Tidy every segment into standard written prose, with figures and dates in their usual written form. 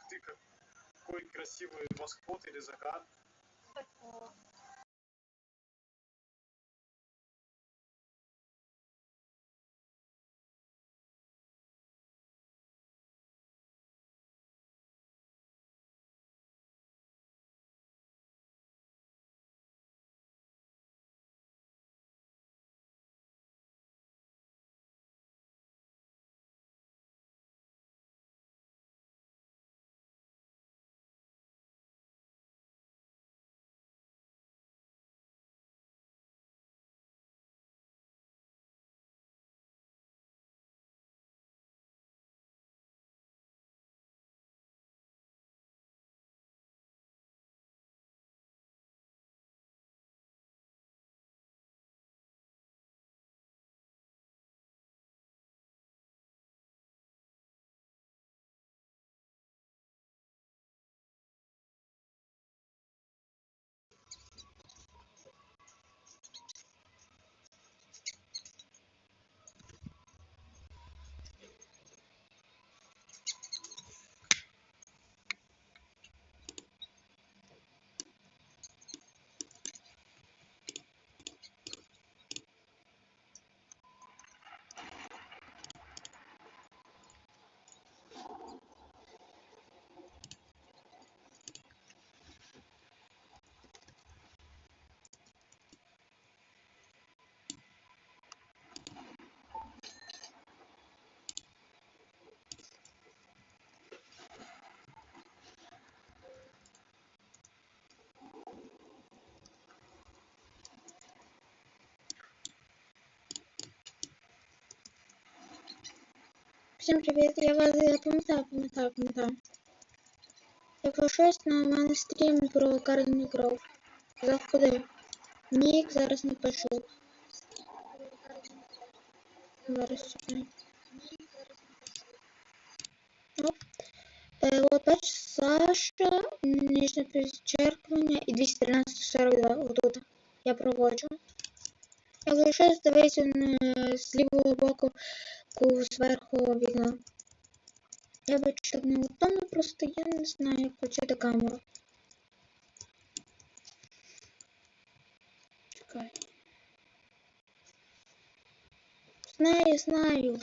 ты какой красивый восход или закат. Всім привіт, я пам'ятаю. Якщо щось на мене стрім про Карден Гров. Заходи. Нік, зараз напишу. Зараз чекай. Оп. От бач, Саша, нижнє підчеркування і 213-42. Отут. Я проводжу. Якщо щось, дивись з лівого боку зверху вікна. Я бачу так неудобно, просто я не знаю, як включити камеру. Чекай. Знаю.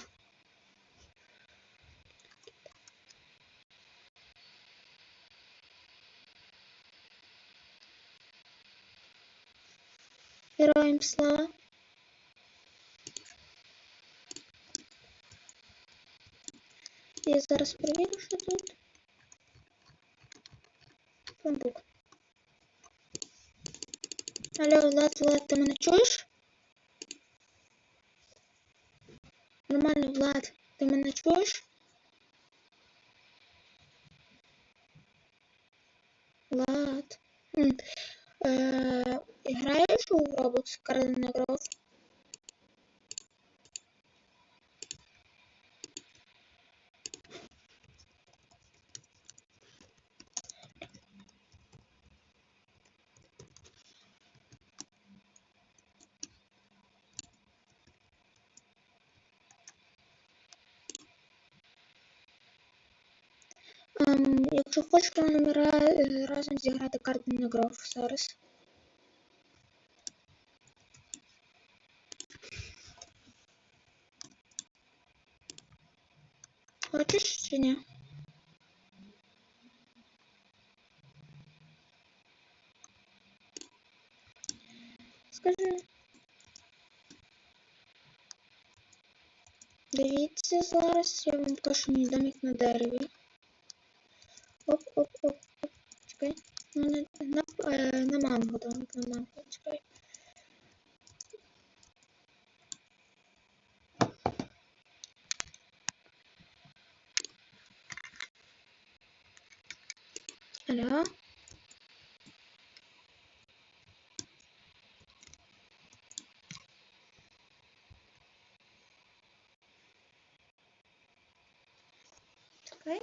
Героям слава. Я зараз перевірю, що тут. Бамбук. Алло, Влад, ти мене чуєш? Нормально, Влад, ти мене чуєш? Влад. Граєш у Roblox Карден Гров? Якщо хочеш, можемо разом зіграти Карден Гров зараз. Хочеш чи ні? Скажи. Дивіться зараз, я вам покажу мій домик на дереві. Оп. Чекай. На манго домик, на манго, чекай. Алло? Чекай.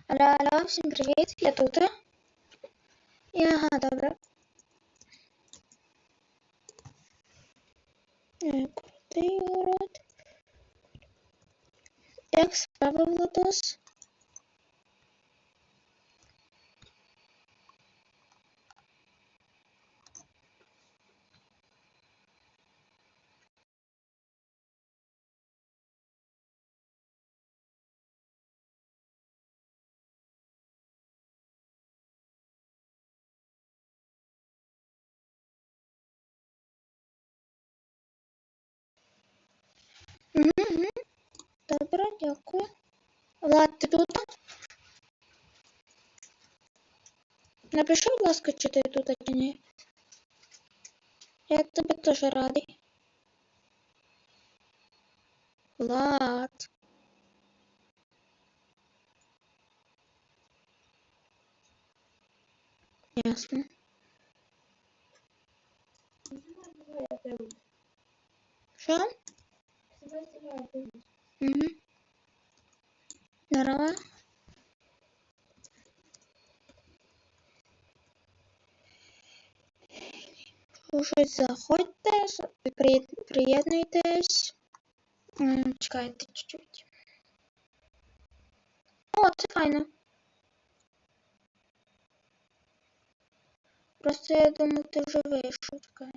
Алло, алло, всім привіт, я тут. Ага, добре. Крутий город. Як справи, Владос? Угу. Добре, дякую. Влад, ти тут? Напиши, будь ласка, чи ти тут, чи ні. Я тебе теж радий. Влад. Ясно. Що? Угу. Здорово. Щось заходьте, приєднуйтесь. Чекайте чуть-чуть. О, це файно. Просто я думаю, ти вже вийшов. Чекай.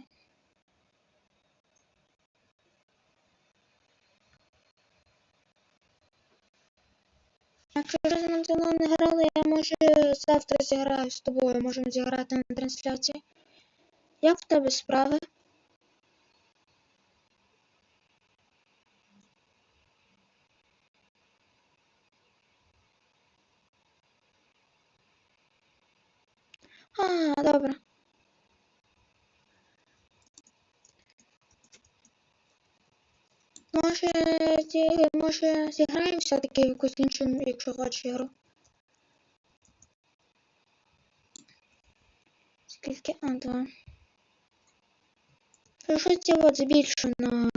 Якщо вже нам давно не грали, я може завтра зіграю з тобою, можемо зіграти на трансляції. Як в тебе справи? Добре. Може зіграємо все-таки якусь іншу, якщо хочеш ігру. Скільки? 2. Щось я от збільшу на...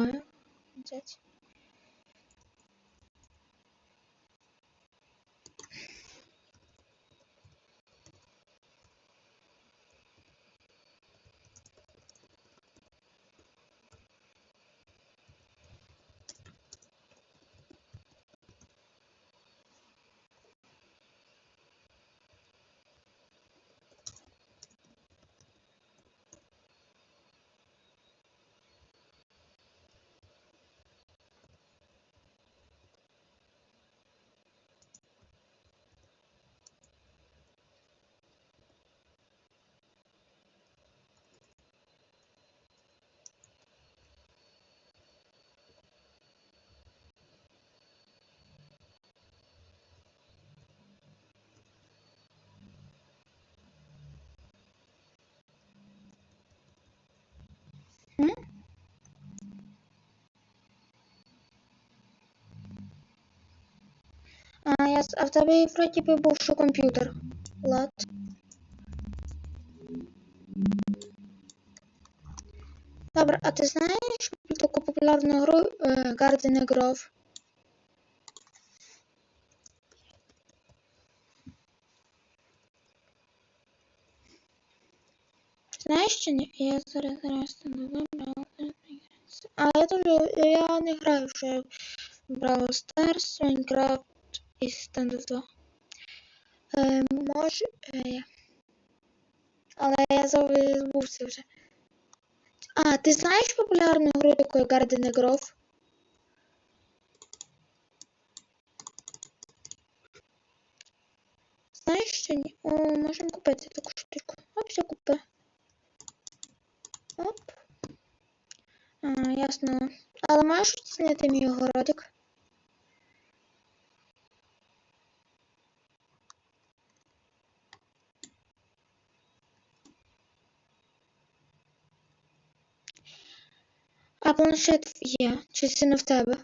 А в тебе вроді би був що комп'ютер. Влад. Добре, а ти знаєш таку популярну гру Garden Grove? Знаєш чи ні? Я зараз я не граю вже в Brawl Stars, Minecraft і Standoff 2. Може... але я забувся вже. Ти знаєш популярну гру такою Garden Grove? Знаєш що ні? Можемо купити таку штуку. Оп, все купи. Оп. Ясно. Але можеш оцінити мій огородик? А планшет є? Чи це не в тебе?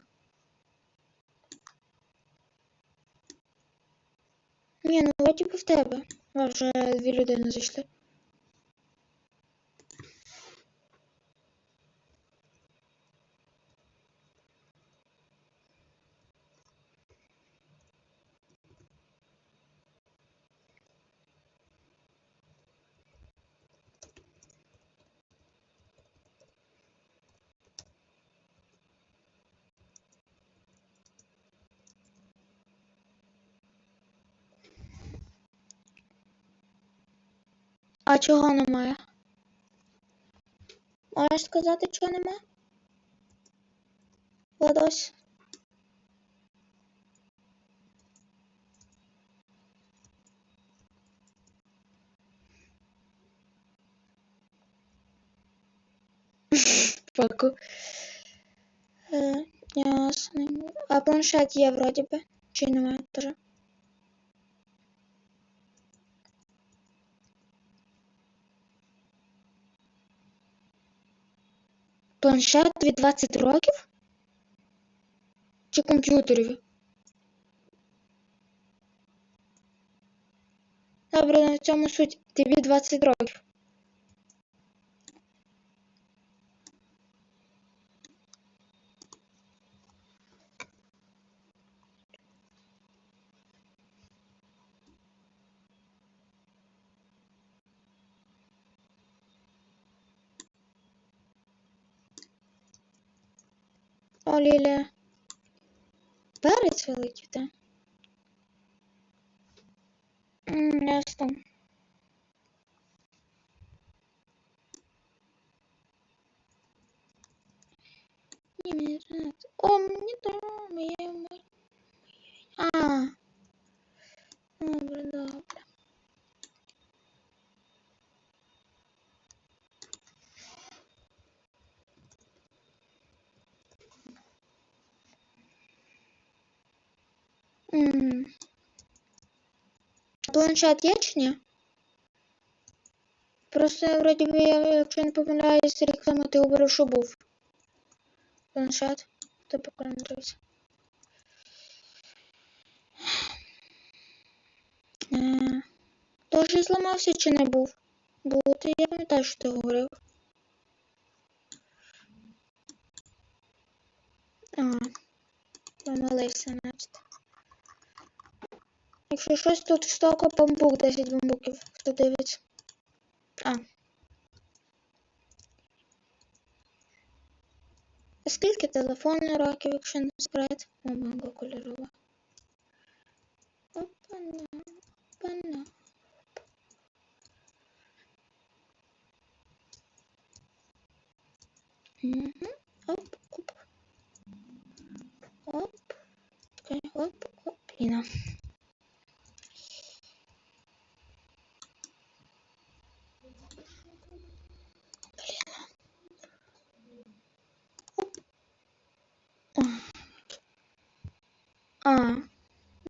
Ні, ну вроді би в тебе. Вже 2 людини зайшли. А чого немає? Можеш сказати, чого немає? Владос? Факу. Ясно. А планшет є вроді би. Чи немає теж? Планшет від 20 років? Чи комп'ютерові? Добре, на цьому суть. Тобі 20 років. О, Лілія. Перець великий, так? Ясно. Ні, мені треба. О, мені треба моє. А. Добре, добре. Планшет є чи ні? Просто я вроді би, якщо не помиляюсь, рік тому ти говорив, що був. Планшет. Ти покажи. Тож зламався чи не був? Був, ти я пам'ятаю, що ти говорив. Помилився, значить. Якщо щось тут в стоку бамбук, 10 бамбуків, хто дивиться. А скільки телефону років, якщо не секрет? О, манго кольорова. Опана, опана. Оп, оп. Оп. Окей, оп, оп. Ліна.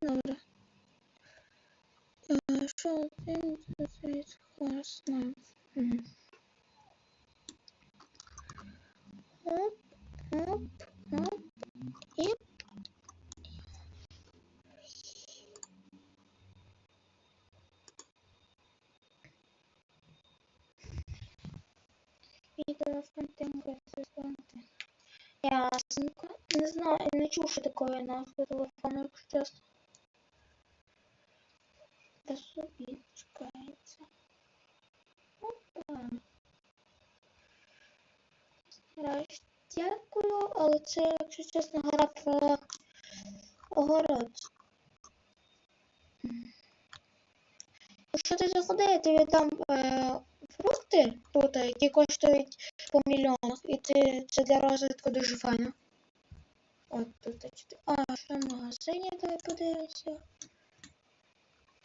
Добре. Що ти тут класно? Оп, оп, оп, і. Відео контент. Ясненько. Не знаю, не чув, що такое назва телефону, якщо чесно. Та собі чекається. Опа. Раз, дякую, але це, якщо чесно, гра про огород. Якщо ти заходи, я тобі дам фрукти тут, які коштують по мільйонах, і це для розвитку дуже файно. От тут. Що в магазині, давай подивимося.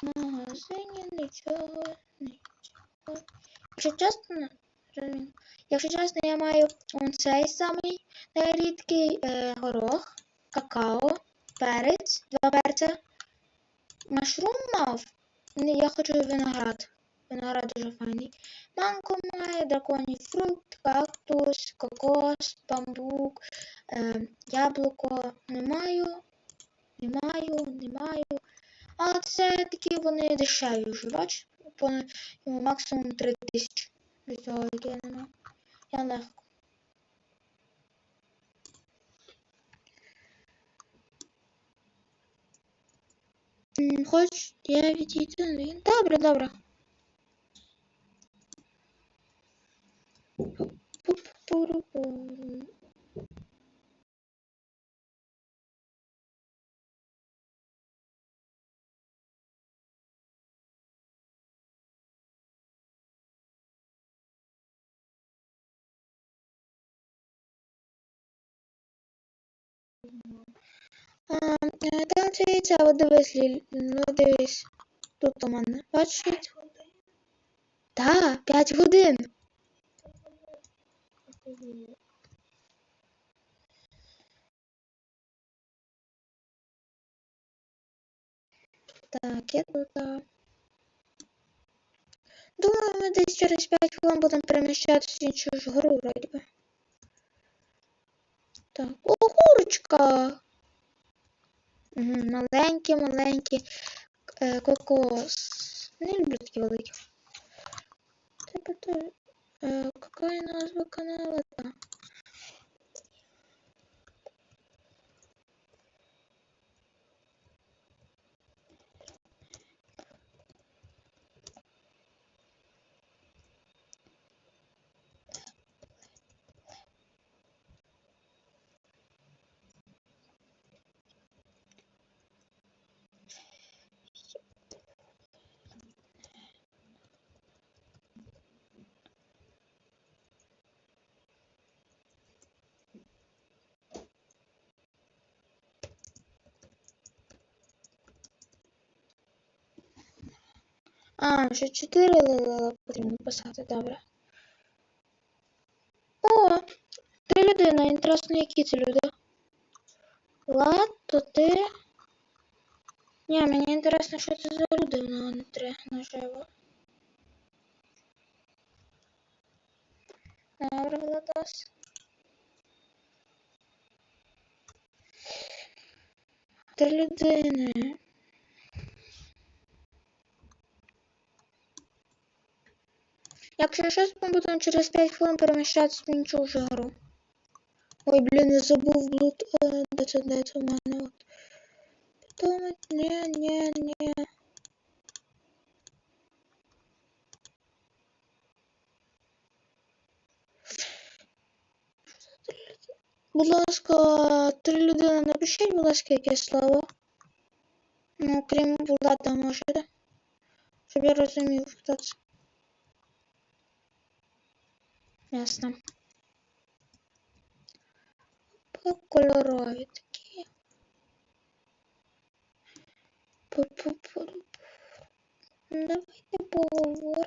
В магазині нічого. Якщо чесно, я маю цей самий рідкий горох, какао, перець, 2 перця. Машрум мав. Я хочу виноград. Виноград дуже файний. Манго має, драконій фрукт, кактус, кокос, бамбук, яблуко. Не маю. Але це такі вони дешеві вже, бач? Максимум 3000. До цього я не маю. Я легко. Хоч я відійду. Добре. Пу-пу-ру-пу. Там це яйця, от дивись, Ліль, ну дивись. Тут у мене, бачиш? Так, 5 годин. Так, я тут. Думаю, ми десь через 5 хвилин будемо переміщатися в іншу ж гру, вроді би. Так, о, курочка! Угу, маленький кокос. Не люблю такі великі. Какая назва канала? Да. Ще 4 левела потрібно писати, добре. О, 3 людини, інтересно, які це люди? Влад, то ти? Ні, мені інтересно, що це за люди, но не 3 наживо. Добре, Владос. 3 людини. Якщо щось, ми будемо через 5 хвилин переміщатися в іншу вже гру. Ой, блін, я забув блуд. Де це у мене? От. Потім, ні. Будь ласка, 3 людини, напишіть, будь ласка, якесь слово. Ну, крім Влада, можете. Щоб я розумів, хто це. Ясно. Кольорові такі. Давайте поговоримо.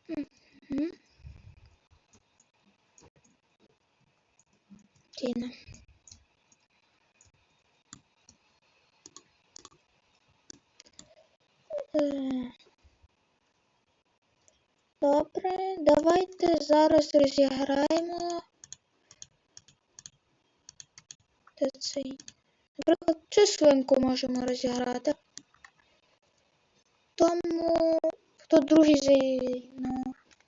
Угу. Тіна. Добре, давайте зараз розіграємо. Де цей? Наприклад, цю свинку можемо розіграти. Тому, хто другий, ну,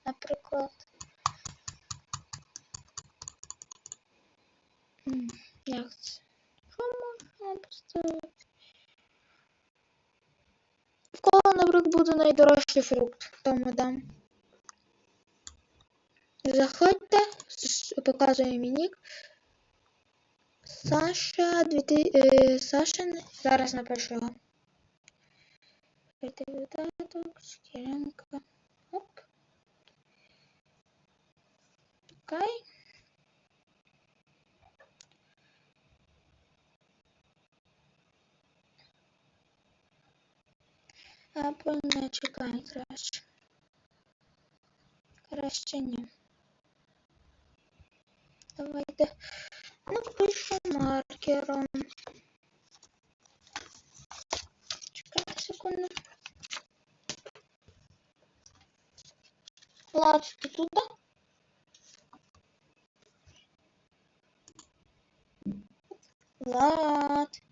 наприклад. Як це? Що можна поставити? В кого, наприклад, буде найдорожчий фрукт? Тому дам. Заходьте, показує мій нік. Саша, зараз напишу його. Видаток, шкірянка. Оп. Чекай. Або не чекай краще. Краще ні. Давайте напишу маркером. Чекайте секунду. Влад, ти тут? Влад.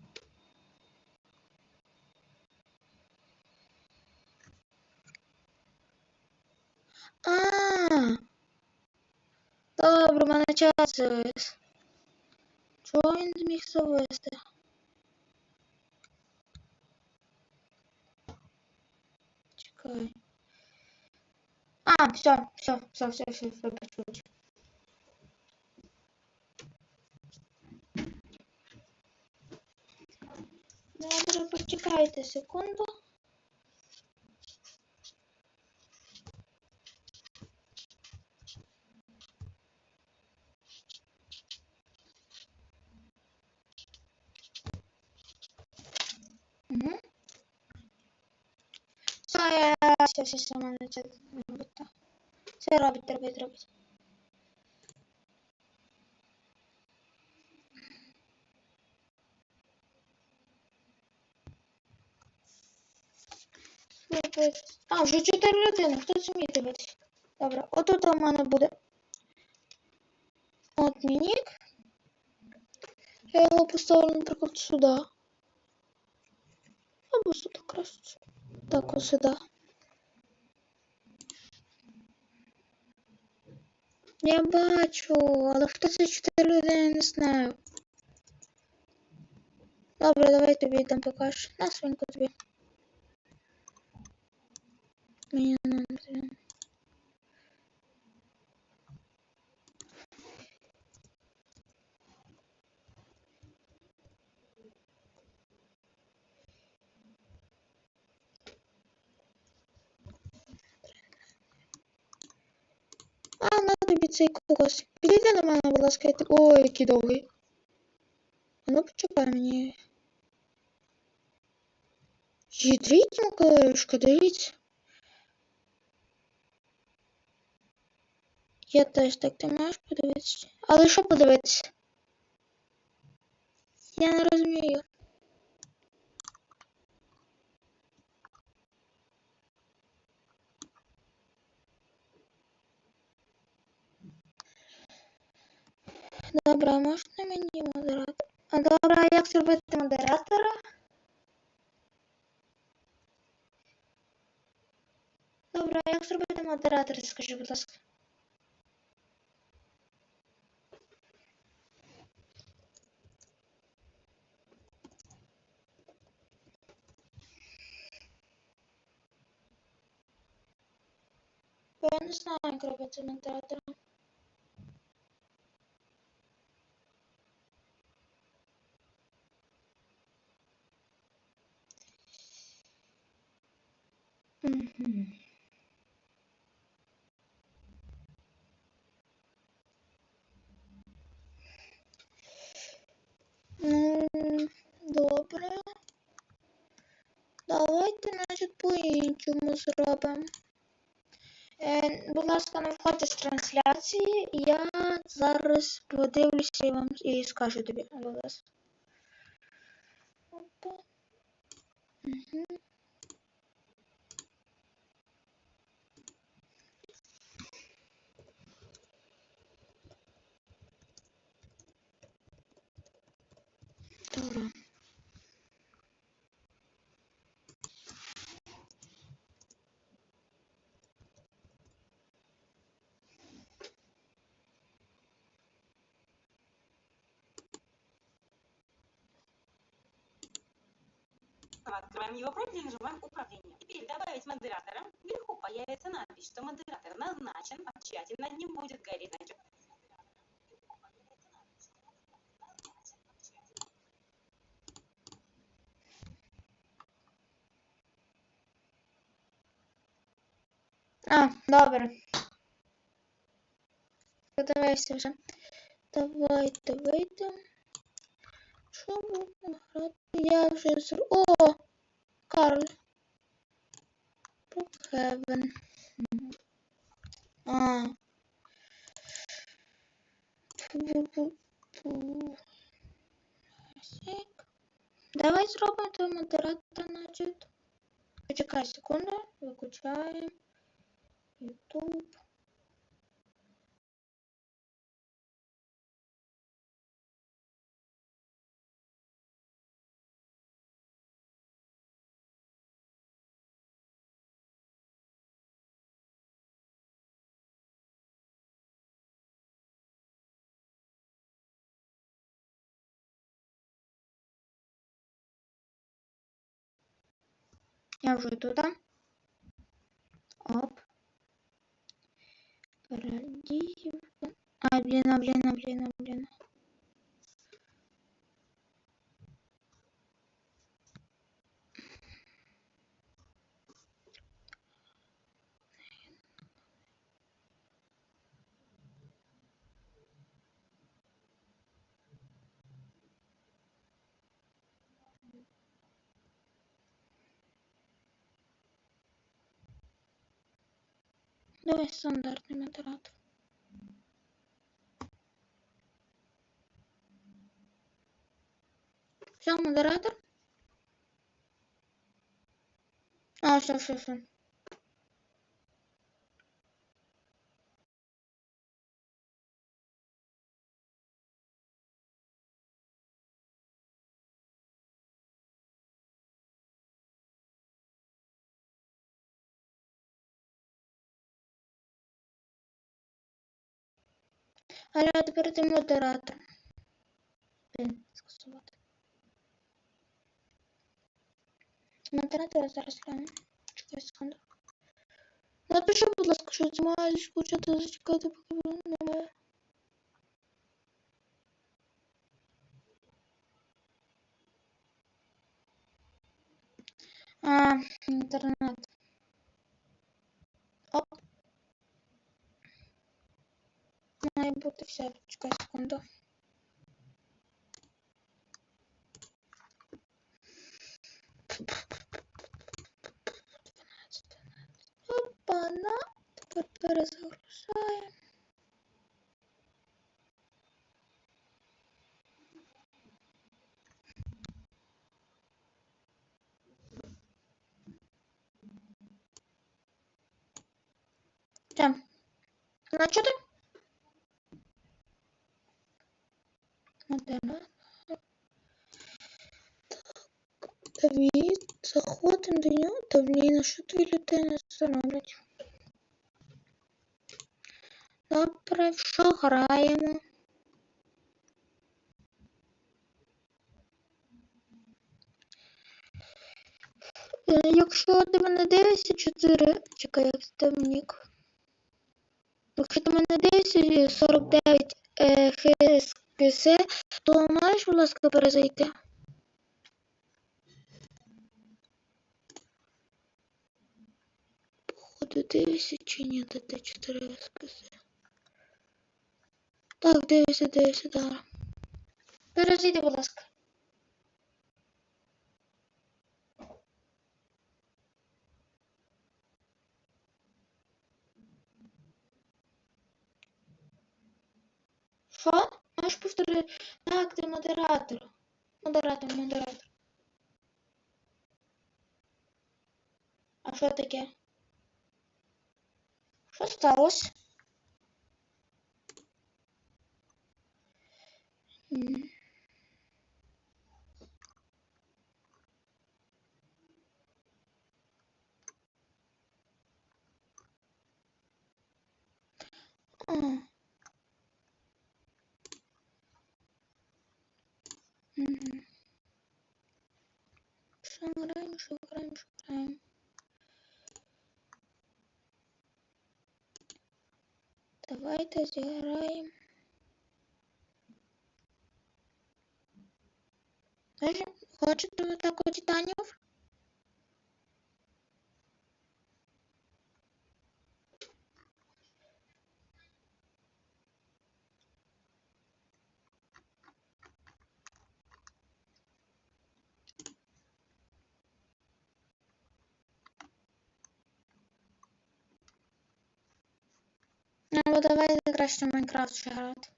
Добре, мене час завис. Чого він зміг завести? Чекай. Все, почув. Добре, почекайте секунду. Все, мене це робить. Це робить. А, вже 4 людини, хто це вміє дивитися? Добре, отут у мене буде от мій нік. Я його поставлю, наприклад, сюди. Або сюди краще. Так, ось сюди. Я бачу, але хто це 4 людини, не знаю. Добре, давай тобі там покажеш. На свинку тобі. Мені не потрібно. А, на тобі цей кокос. Підійди до мене, будь ласка, я тебе... Ой, який довгий. А ну почекай мені. Їдріть, Миколаюшка, дивіться. Я теж так, ти маєш подивитися. Але що подивитися? Я не розумію. Добре, а можна мені модератор? А добре, а як зробити модератора? Добре, а як зробити модератора, скажи, будь ласка. Бо я не знаю, як робити модератора. Угу. Добре. Давайте, значить, по-іншому зробимо. Будь ласка, не входьте з трансляції. Я зараз подивлюся і вам і скажу тобі. Будь ласка. Опа. Угу. Добре. Открываем его профиль и нажимаем «Управление». Теперь добавить модератора. Вверху появится надпись, что модератор назначен, а в чате над ним будет гореть значок. А, добре. Подивився вже. Давайте вийдемо. Що будемо грати? Я вже зробив. О! Карл. Brookhaven. А. Давай зробимо той модератор, значить. Почекай секунду. Виключаємо. YouTube. Я вже тут. Оп. Парадів. А, блін. Давай стандартний модератор. Все, модератор? А, все. А тепер ти модератор. Блін, скасувати. Модератора зараз гляну. Чекай секунду. Напиши, будь ласка, що це має почати зачекати, поки немає. Інтернет. Оп. Має бути все. Чекай секунду. Опа-на. Тепер перезагружаємо. Все. Начати? Модератор. Давід. Заходимо до нього. Та блін, а що дві людини зроблять? Добре, в що граємо? Якщо ти мене дивишся, 4... Чекай, як це нік. Якщо ти мене дивишся, 49 ХСКС, то можеш, будь ласка, перезайти? Походу, дивишся чи ні, де 4 ХСКС? Так, дивишся, так. Перезайди, будь ласка. Що? Можеш повторити? Так, ти модератор. Модератор. А що таке? Що сталося? Що граємо. Давайте зіграємо. Хочете атаку титанів? Ну, давайте краще в Майнкрафт ще грати.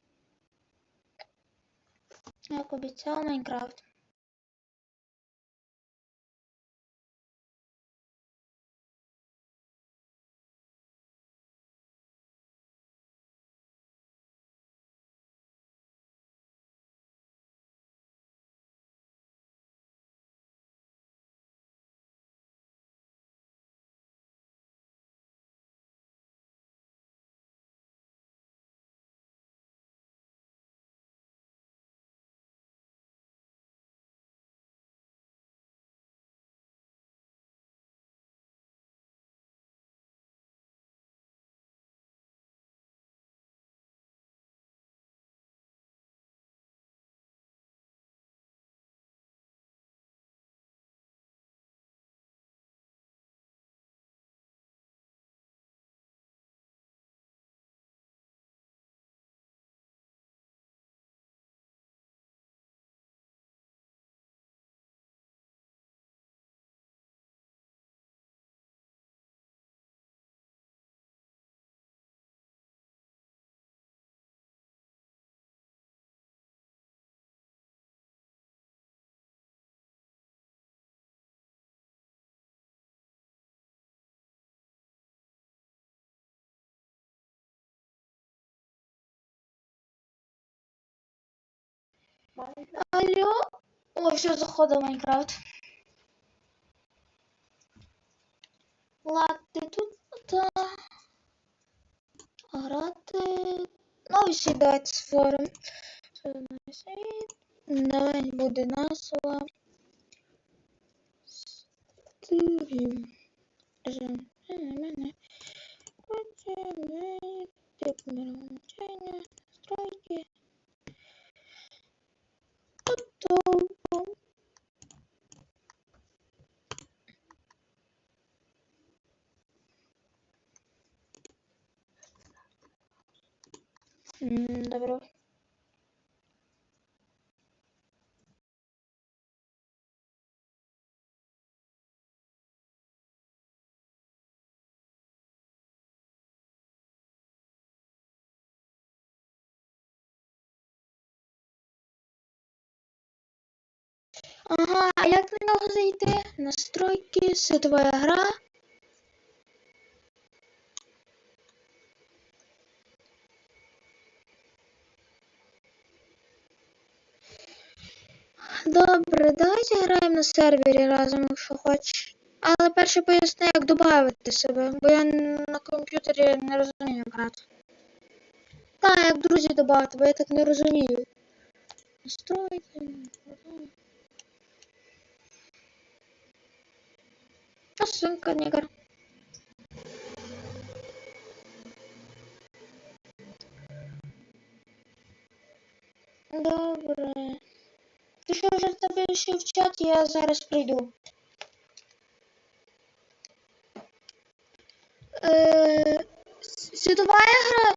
Як обіцяв, Майнкрафт. Алло. Ой, все, заходив в Майнкрафт. Ладно, тут грати. Новий світ давайте створимо. Новий буде назва. Стрім. Режим. Тип навчання. Настройки. Готово. Добро. Ага, а як на нього зайти? Настройки, світова гра. Добре, давайте граємо на сервері разом, якщо хочеш. Але перше поясни, як додати себе, бо я на комп'ютері не розумію як грати. Так, як друзі додати, бо я так не розумію. Настройки. А сумка негр. Добре. Ти що вже напиши в чат, я зараз прийду. Світова гра.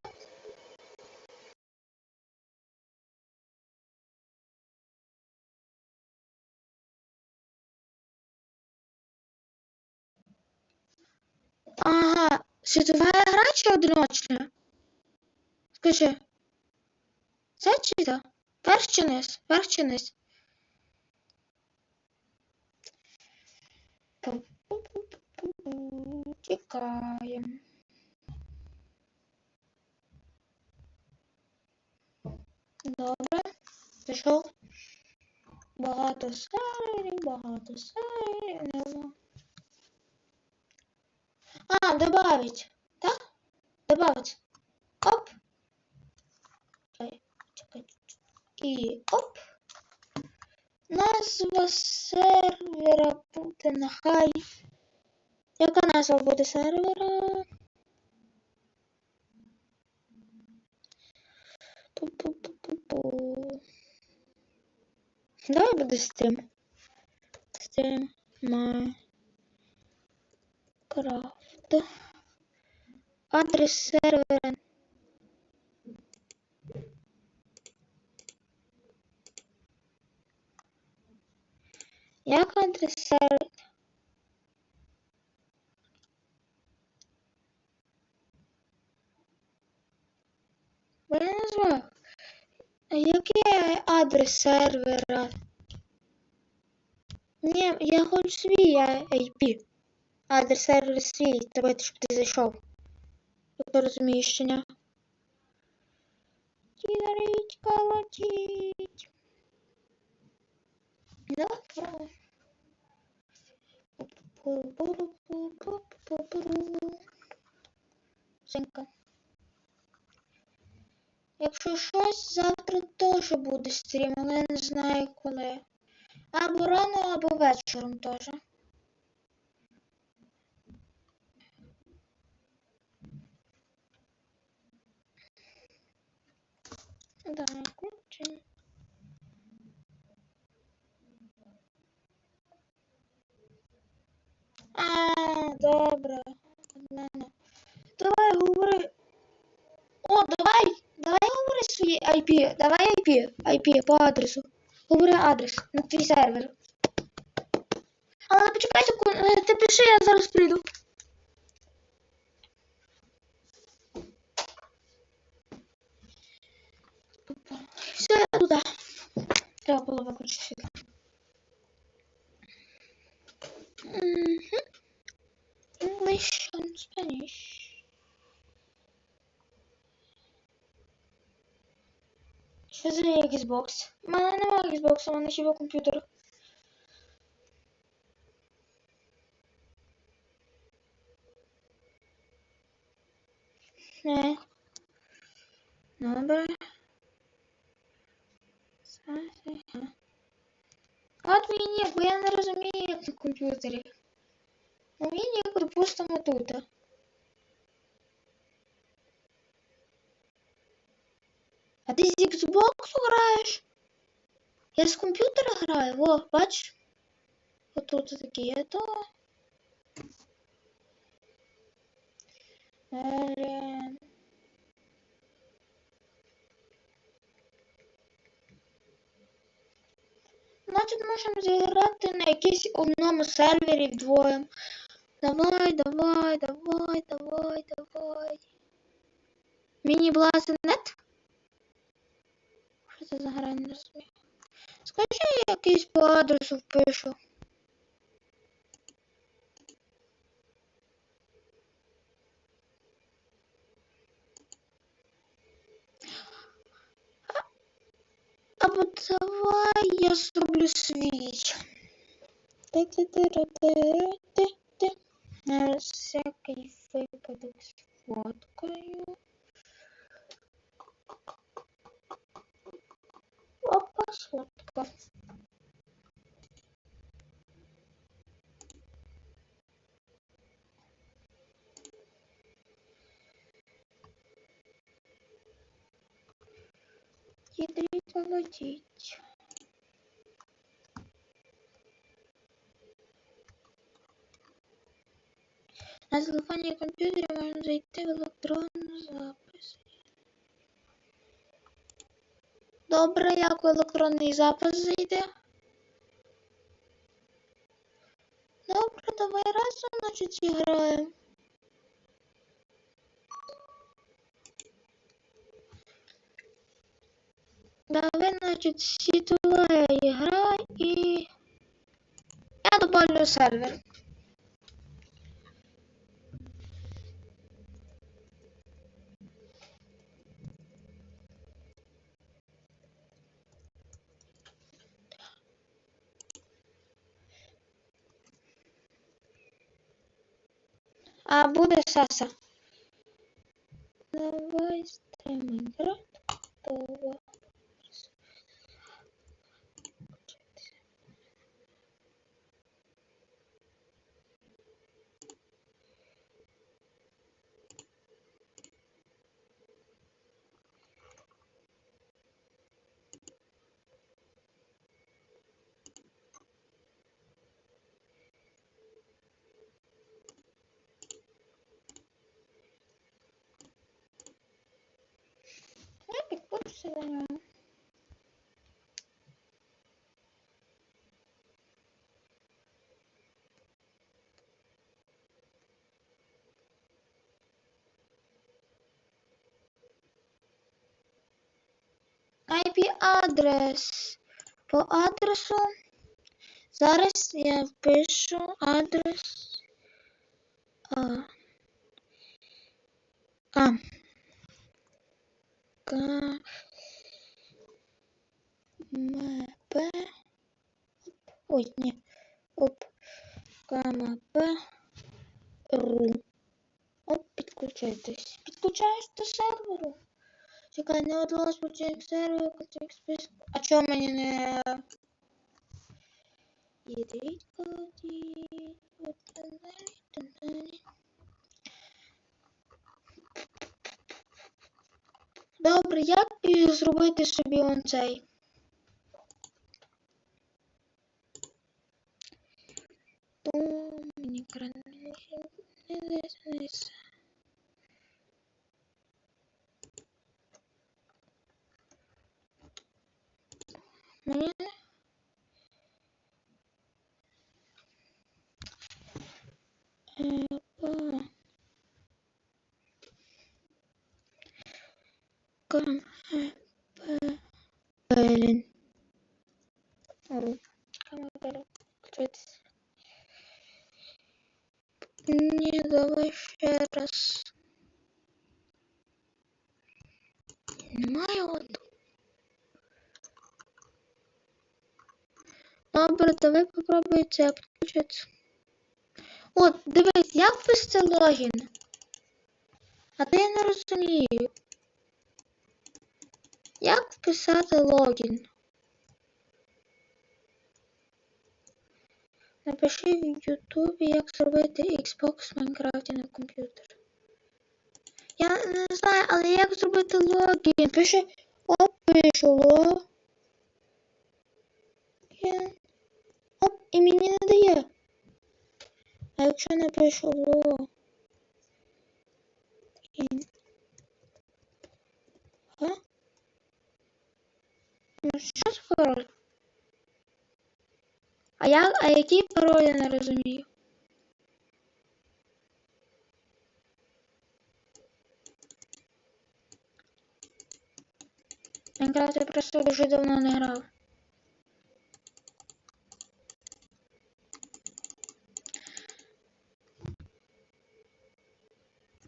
Ага, світова гра чи одиночна? Скажи. Це чи це? Верх чи низ? Верх чи низ? Тікаємо. Добре. Пішов. Багато серій. А, добавить. Так? Добавить. Оп. Чекай. І оп. Назва сервера буде нехай. Яка назва буде сервера? Давай буде стрім. Стрім Майнкрафт. Адрес сервера. Як адрес сервера? Бо я назвав. Який адрес сервера? Ні, я хочу свій IP. Адрес сервера свій. Давайте, щоб ти зайшов. Як ти розумієш, що ні? Кідарить, колотить. Добре. Синька. Якщо щось, завтра теж буде стрім, але я не знаю коли. Або рано, або вечором теж. Давай, включи. Добре. Давай говори. О, давай говори свій IP. Давай IP по адресу. Говори адрес на твій сервер. Але почекай секунду, ти пиши, я зараз прийду. Все, я туди. Треба було виключити світло. English and Spanish. Що за Xbox? У мене немає Xbox, у мене хіба комп'ютер. Не. Добре. От мій нік, бо я не розумію, як на комп'ютері. Ну, мій нік, допустимо, тут. А ти з Xbox граєш? Я з комп'ютера граю, во, бач? Отут таке є то. Значить, можемо зіграти на якійсь одному сервері вдвоєм. Давай, давай, давай, давай, давай. Міні-блазенет? Що це за гра, не розумію. Скажи, я якийсь по адресу впишу. Або давай я зроблю свій. На всякий випадок сфоткаю. Опа, сфоткав. Ядрить, молодіть. На телефоні і комп'ютері можна зайти в електронну запис. Добре, як в електронний запис зайде? Добре, давай разом, значить, зіграємо. Давай, значит, сетевая игра и я добавлю сервер. А буде Саса. Давай стрим играть. Давай. Я підпишуся за нього. IP-адрес. По адресу. Зараз я впишу адрес. КМП. Ой, ні. Оп. КМП.ру. Оп, підключайтесь. Підключаюсь до серверу. Чекай, не удалось почати сервер, контекст списку. А чого мені не... Єдіть, кладіть. Добре, як зробити собі он цей? Мені Мені Блин. Не, давай ще раз. Немає от. Добре, давай попробуй це підключитися. От, дивись, як ввести логін? А то я не розумію. Як вписати логін? Напиши в Ютубі, як зробити Xbox в Майнкрафті на комп'ютер. Я не знаю, але як зробити логін? Пиши, пишу логін. Оп, і мені не дає. А якщо напишу логін? Що за пароль? А який пароль, я не розумію? Майнкрафт я просто дуже давно не грав.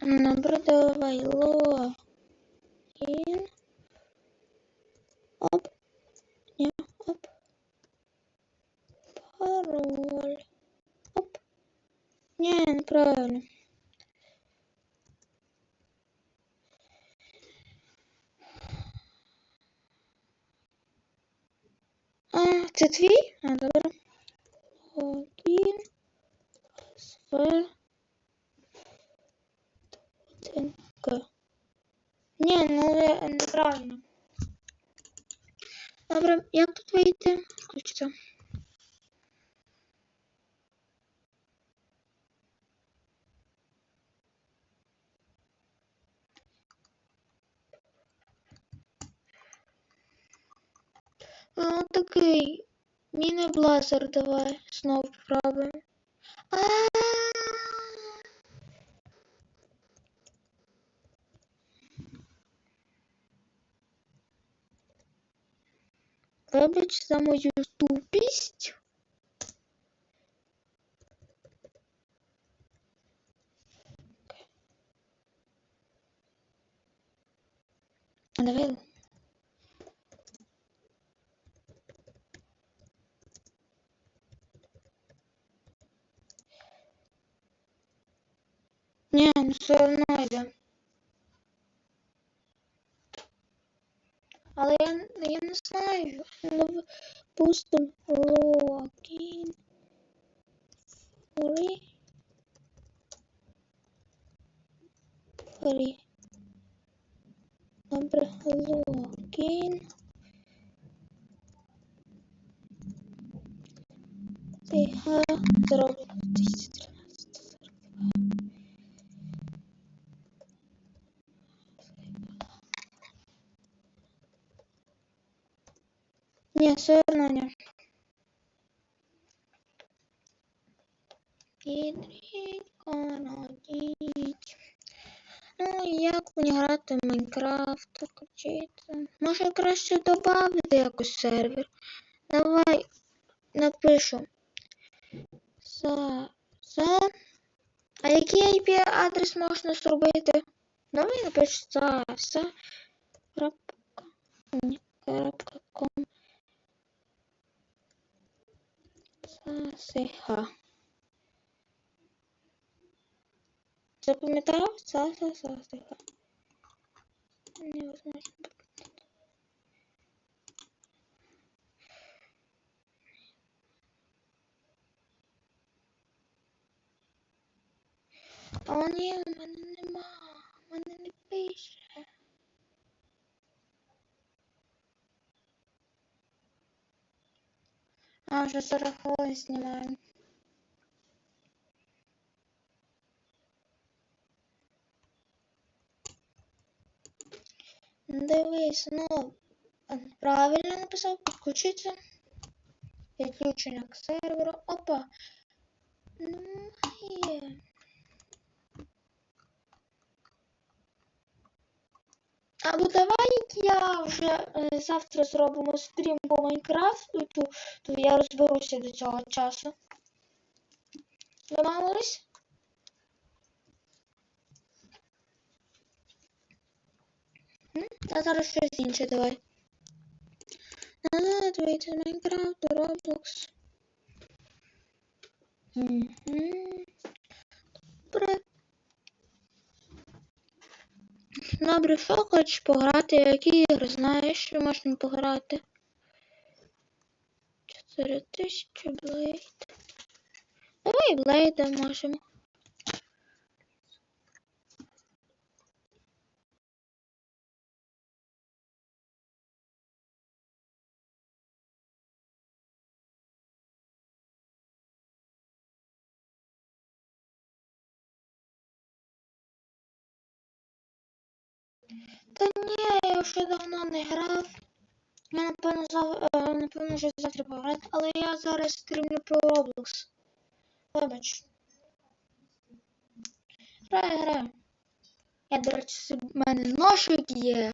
Добре, давай логін. Оп. Ні, оп. Пароль. Оп. Ні, неправильно. А, це твій? А, добре. Логін. К. Ні, ну неправильно. Добре, як тут вийти? Включиться. Такий міні-блазер давай знову попробуємо. Вибач за мою тупість. Давай. Ні, ну все одно йде. Але я не знаю. Допустим, логін. Фрі. Добре, логін. Тиха. Зроблю 2013. Ні, все одно ні. Ну, як мені грати в Майнкрафт, включити? Може краще додати якось сервер? Давай напишу. А який IP-адрес можна зробити? Давай напишу sa.com. Sa. Запам'ятав? Sa. Невозможно. О, ні, у мене нема. У мене не пише. А, вже 40 хвилин знімаю. Дивись, ну, правильно написав, підключиться. Підключення к серверу. Опа. Ну, є. Або давай я вже завтра зробимо стрім по Майнкрафту, то я розберуся до цього часу. Домовились? А зараз щось інше давай. Назад вийти з Майнкрафту, Roblox. Мгм. Добре. Добре, що хочеш пограти? Які ігри знаєш, що можна пограти? 4000 Блейд. Давай Блейда можемо. Та ні, я вже давно не грав. Я напевно вже завтра пограти, але я зараз стрімлю про Roblox. Вибач. Граю. Я, до речі, в мене ножик є.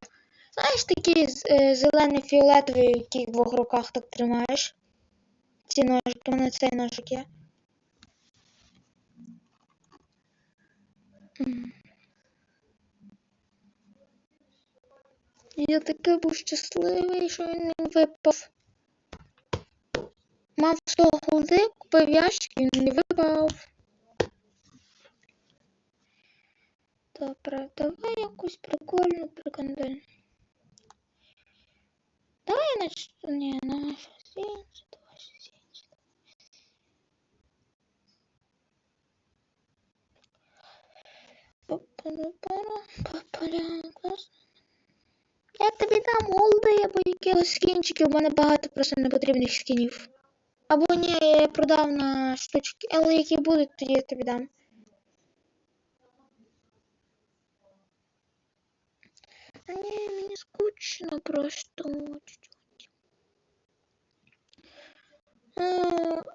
Знаєш, такі зелено-фіолетові, які в двох руках так тримаєш. Ці ножики, у мене цей ножик є. Я такий був щасливий, що він не випав. Мав 100 голди, купив ящик, він не випав. Добре, давай якусь прикольну прикандаль. Давай я начну, не, на щось інше, давай щось інше. Я тобі дам голди або якихось скінчиків, у мене багато просто непотрібних скінів. Або ні, я продав на штучки, але які будуть, тоді я тобі дам. Ні, мені скучно просто.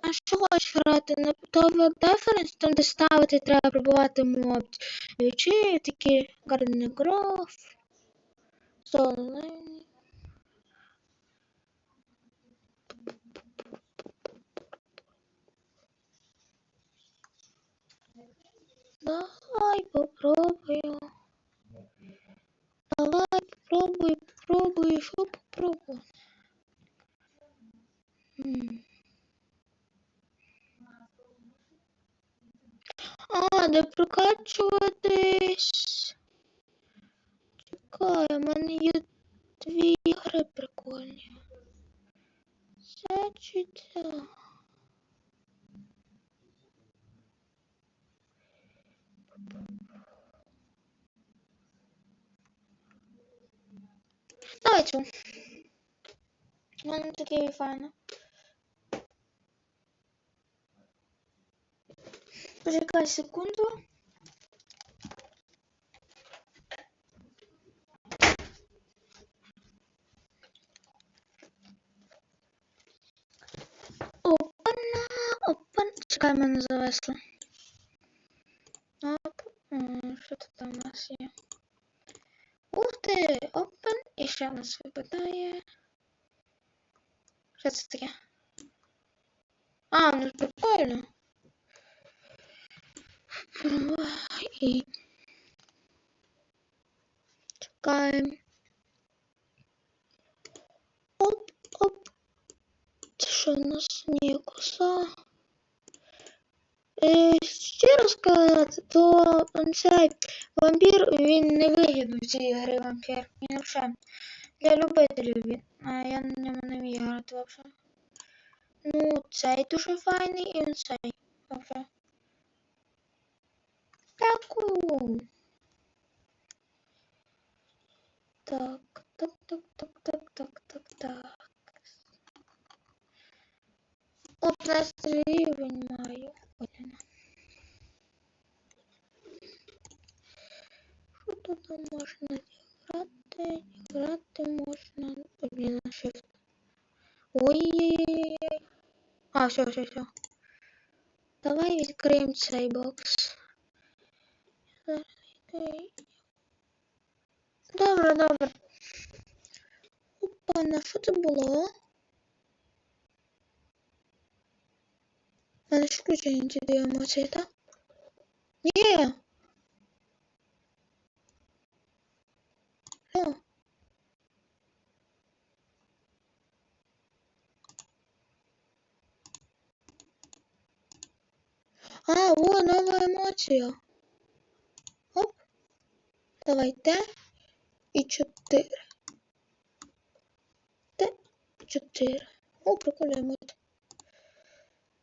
А що хочеш грати? На Tower Defense, там де ставити треба пробувати моб. Чи такі Garden Grove, Солені. Давай попробую. Давай попробую, що попробую. Де прокачуватись. Чекай, у мене є 2 ігри прикольні. Це чи це? Давай цю. У мене таке файне. Почекай секунду. Опана, опана. Чекай, мене завесло. Оп. Що тут там у нас є? Ух ти, опен. І ще в нас випадає. Що це таке? Ну ж прикольно. І чекаємо. Оп, оп. Це що у нас? Ні, коса. Щиро сказати, то цей вампір, він не вигідний в цій грі вампір. Він взагалі для любителів він. А я на ньому не вмію грати взагалі. Ну, цей дуже файний і цей. Взагалі. Дякую. Так. От нас рівень маю. Що тут можна грати? Грати можна. Блін, на shift. Ой-ой-ой. Все. Давай відкриємо цей бокс. Добре. Опа, на що це було? У мене ж включені ці 2 емоції, так? Ні! Що? А, о, нова емоція. Оп. Давайте. І 4. Т4. О, прикольно емоція.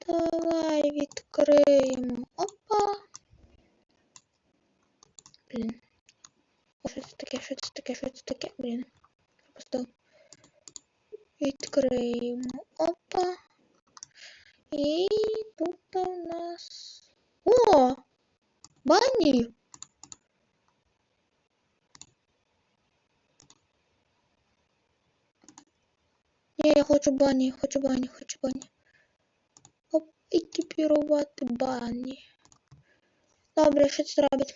Давай відкриємо. Опа. Блін. О, що це таке, що це таке, що це таке? Блін. Пропустив. Відкриємо. Опа. І тут у нас... О! Бані! Ні, я хочу бані, хочу бані, хочу бані. Оп, екіпірувати бані. Добре, що це робить?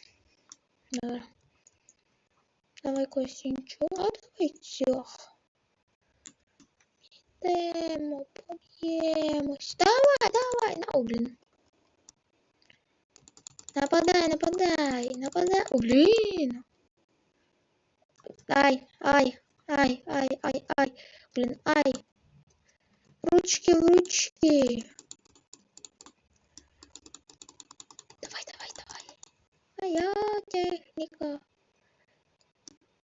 Добре. Давай когось іншого. А давай цього. Йдемо, поб'ємось. Давай, давай. О, блін. Нападай, нападай, нападай. О, блін. Ай, ай, ай, ай, ай, ай. Блін, ай. Ручки в ручки. Давай, давай, давай. Моя техніка.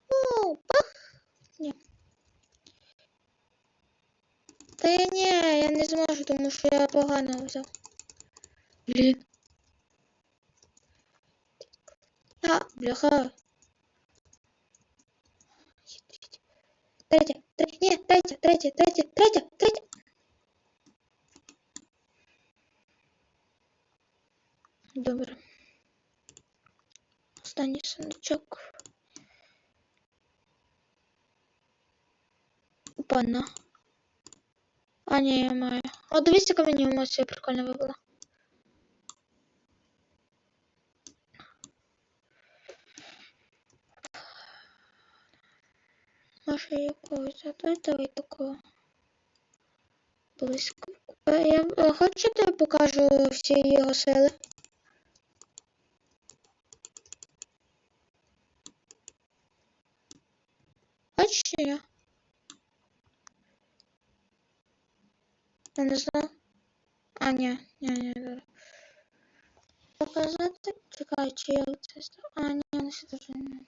О, пах. Ні. Та ні, я не зможу, тому що я погано взяв. Блін. А, бляха. Третя, ні, третя. Добре. Останній сундучок. Опана. А, ні, я маю. О, дивіться, яка мені емоція прикольно вибила. Може якогось, давай такого. Близько. Хочете, я покажу всі його сили? Хочете я? Я не знаю. А, ні, добре. Показати? Чекай, чи я це став? А, ні, не дуже не.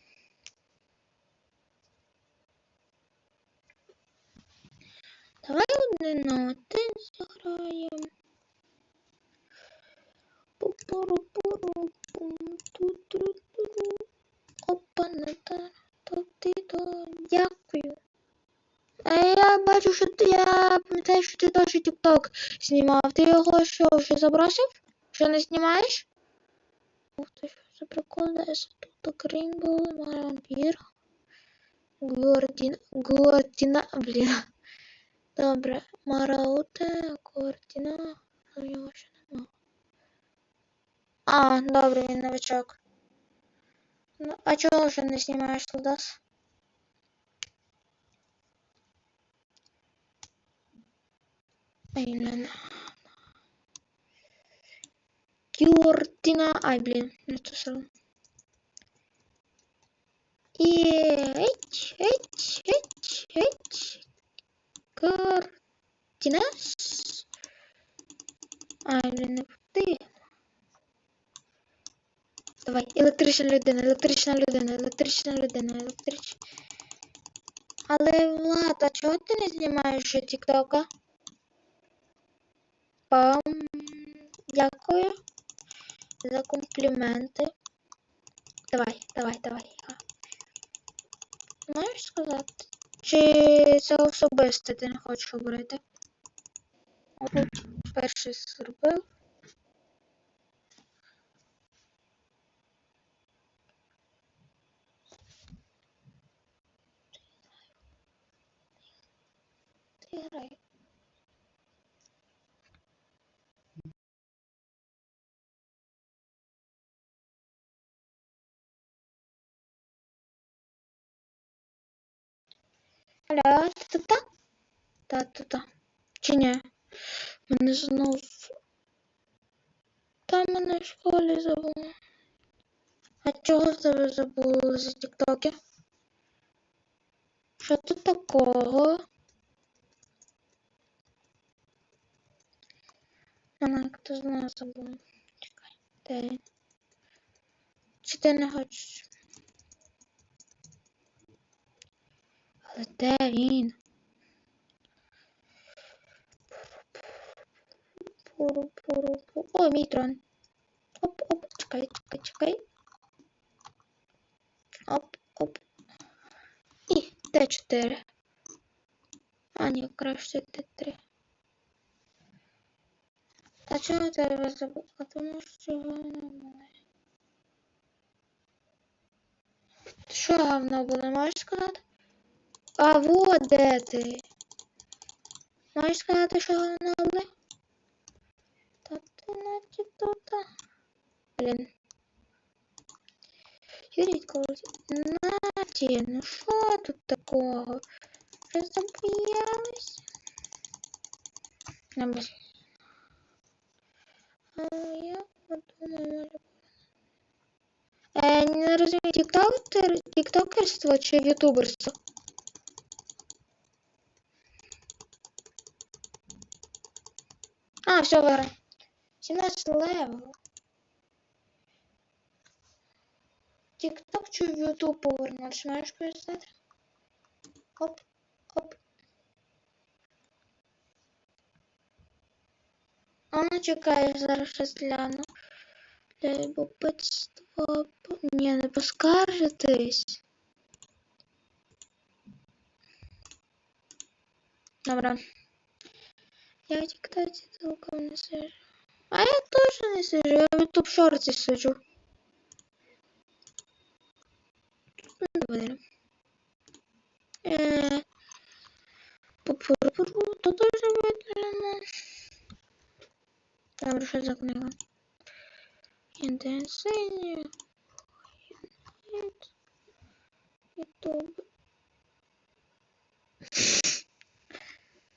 Давай 1 на 1 зіграємо. Опа, дякую. А я бачу, що я пам'ятаю, що ти теж TikTok знімав. Ти його що, вже забросив? Що не знімаєш? Ух ти, що за прикол, десь тут Грінбол, вампір. Гуардіна, блін. Добре, Марауте, Гуардіна, а в нього ще нема. А, добре, він новичок. Ну, а чого вже не знімаєш, Лудас? Блін. Гуардіна, ай, блін, не то саме. І Гуардінас. Ай, блін, не ти. Давай, електрична людина. Але, Влад, а чого ти не знімаєш ще тіктока? Пам. Дякую за компліменти. Давай. Можеш сказати? Чи це особисте ти не хочеш говорити? От перший зробив. Ти грай. Алло, ти тут? Та. Чи ні? Мене знов... Та мене в школі забули. А чого в тебе забули за тіктоки? Що тут такого? Мене хто знає забули. Чекай. День. Чи ти не хочеш? Але де він? Пуру-пуру-пуру. О, мій трон. Оп-оп, чекай. Оп-оп. І Т4. А, ні, краще Т3. А чого тебе забув? А тому що немає. Що говно було, можеш сказати? А вот де ти. Можеш сказати, що говно було? Та ти наче тут. Блін. Юрій колись. Наті, ну що тут такого? Вже забоялась? А я подумала. Не розумію, тіктокерство чи ютуберство? А, все, виграв. 17 левел. Тікток чи в ютуб повернувся? Маєш сказати? Оп, оп. А ну чекай, зараз щось гляну. Для любопитства... Ні, не поскаржитись. Добре. Я в тіктоці толком не сижу. А я теж не сижу, я в ютуб шорті сиджу. Добре. Пупуру, то теж видно. Добре, що за книга? Інтенсивні. Ютуб.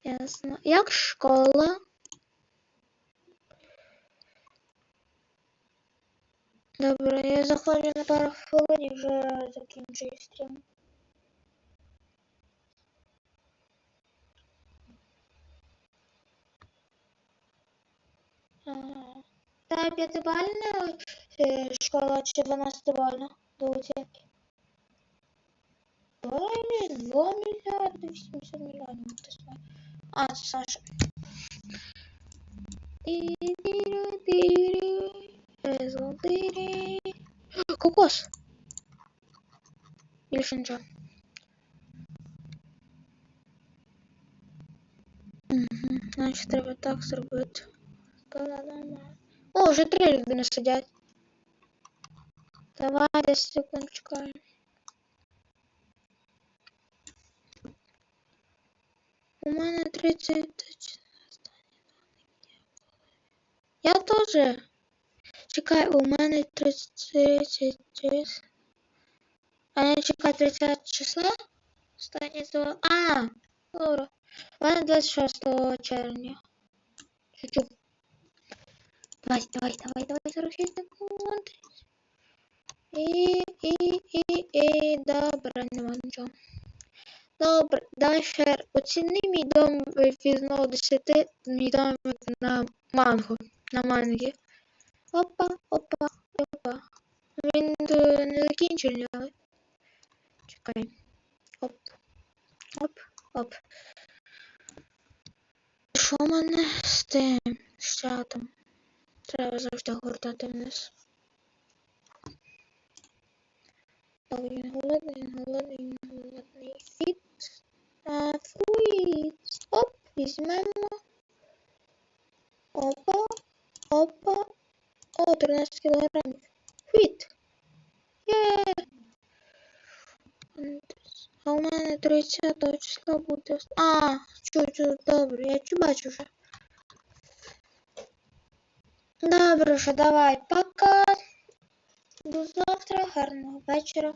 Ясно. Як школа? Добре, я заходжу на пару хвилин і вже закінчую стрім. Та 5-бальна школа чи 12-бальна до оцінки? 2 мільярди 800 мільйонів. А, це Саша. Кокос. Більше нічого. Значить, треба так зробити. О, вже 3 людини сидять. Давай 10 секунд чекаємо. У мене 30. Я теж. Чекай, у мене 30. А не чекай, 30 числа? Останнє слово. А, добре. У мене 26 червня. Чуть-чуть. Давай, 46 секунд. І, добре, нема нічого. Добре, дальше оціни мій дом від 0 до 10, мій дом на манго, на мангі. Опа. Він не закінчений, але. Чекай. Оп. Що в мене з тим чатом? Треба завжди гортати вниз. Він голодний. Фіт. Фруїт. Оп, візьмемо. Опа. О, 13 кілограмів. Фіт. Є. А у мене 30 числа буде. А, чуть, добре, я бачу вже. Добре, що давай, пока. До завтра, гарного вечора.